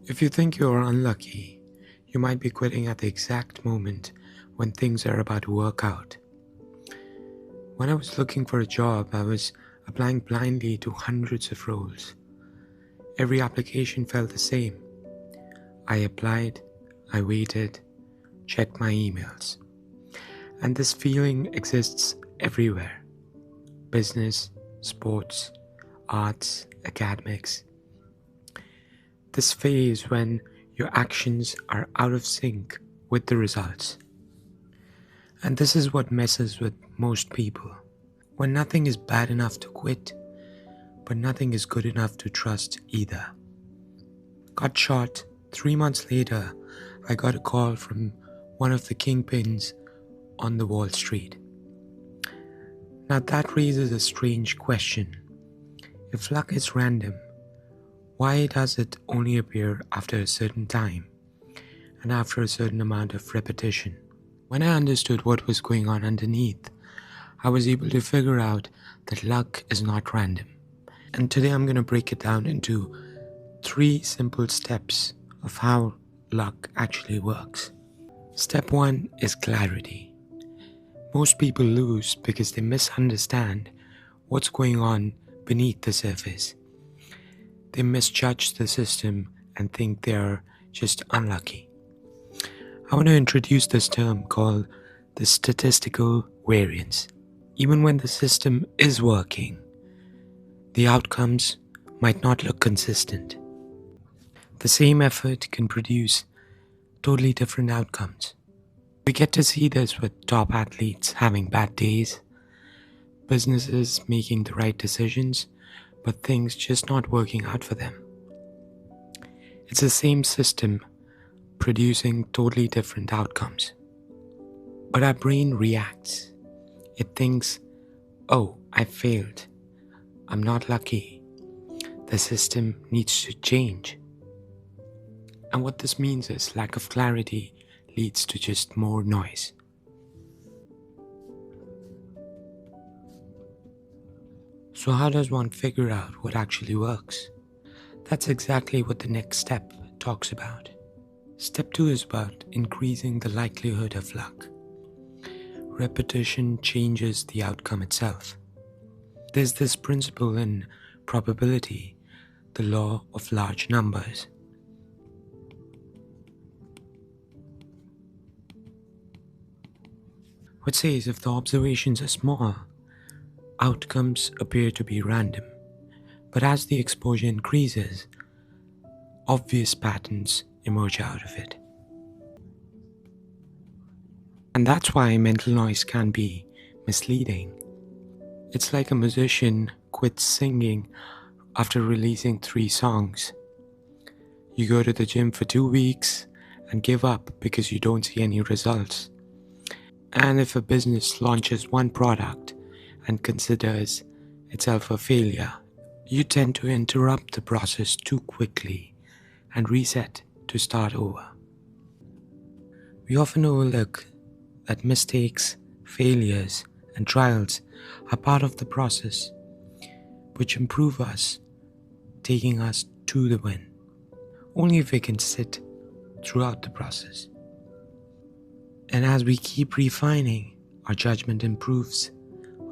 If you think you're unlucky, you might be quitting at the exact moment when things are about to work out. When I was looking for a job, I was applying blindly to hundreds of roles. Every application felt the same. I applied, I waited, checked my emails. And this feeling exists everywhere: business, sports, arts, academics. This phase when your actions are out of sync with the results. And this is what messes with most people. When nothing is bad enough to quit, but nothing is good enough to trust either. Got shot, 3 months later, I got a call from one of the kingpins on the Wall Street. Now that raises a strange question. If luck is random, why does it only appear after a certain time and after a certain amount of repetition? When I understood what was going on underneath, I was able to figure out that luck is not random. And today I'm going to break it down into 3 simple steps of how luck actually works. Step 1 is clarity. Most people lose because they misunderstand what's going on beneath the surface. They misjudge the system and think they're just unlucky. I want to introduce this term called the statistical variance. Even when the system is working, the outcomes might not look consistent. The same effort can produce totally different outcomes. We get to see this with top athletes having bad days, businesses making the right decisions, but things just not working out for them. It's the same system producing totally different outcomes. But our brain reacts. It thinks, oh, I failed. I'm not lucky. The system needs to change. And what this means is lack of clarity leads to just more noise. So how does one figure out what actually works? That's exactly what the next step talks about. Step 2 is about increasing the likelihood of luck. Repetition changes the outcome itself. There's this principle in probability, the law of large numbers. Which says if the observations are small, outcomes appear to be random. But as the exposure increases, obvious patterns emerge out of it. And that's why mental noise can be misleading. It's like a musician quits singing after releasing 3 songs. You go to the gym for 2 weeks and give up because you don't see any results. And if a business launches one product and considers itself a failure, you tend to interrupt the process too quickly and reset to start over. We often overlook that mistakes, failures, and trials are part of the process, which improve us, taking us to the win. Only if we can sit throughout the process. And as we keep refining, our judgment improves,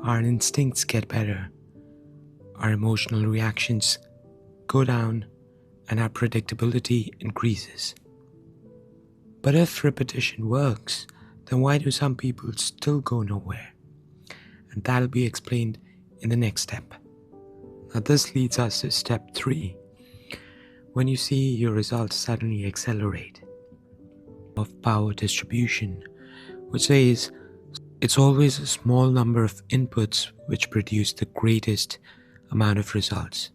our instincts get better, our emotional reactions go down, and our predictability increases. But if repetition works, then why do some people still go nowhere? And that'll be explained in the next step. Now this leads us to step 3. When you see your results suddenly accelerate, of power distribution, which says it's always a small number of inputs which produce the greatest amount of results.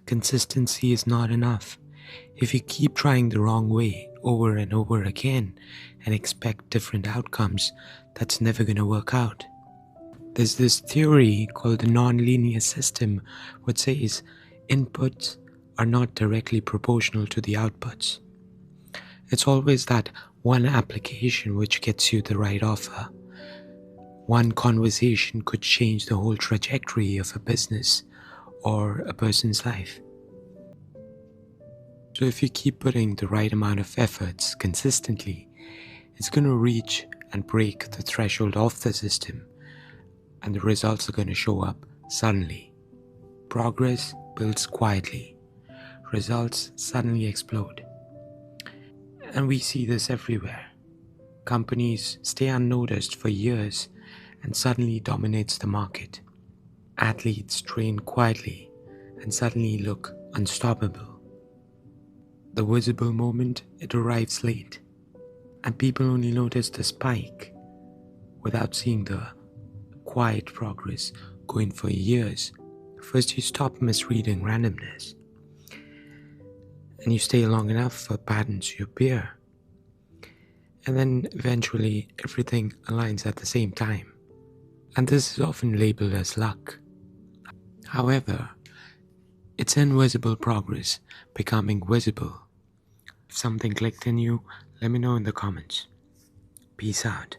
Consistency is not enough. If you keep trying the wrong way over and over again and expect different outcomes, that's never going to work out. There's this theory called the nonlinear system which says inputs are not directly proportional to the outputs. It's always that one application which gets you the right offer. One conversation could change the whole trajectory of a business or a person's life. So if you keep putting the right amount of efforts consistently, it's going to reach and break the threshold of the system, and the results are going to show up suddenly. Progress builds quietly. Results suddenly explode. And we see this everywhere. Companies stay unnoticed for years and suddenly dominates the market. Athletes train quietly and suddenly look unstoppable. The visible moment, it arrives late, and people only notice the spike without seeing the quiet progress going for years. First, you stop misreading randomness, and you stay long enough for patterns to appear. And then eventually everything aligns at the same time. And this is often labeled as luck. However, it's invisible progress becoming visible. If something clicked in you, let me know in the comments. Peace out.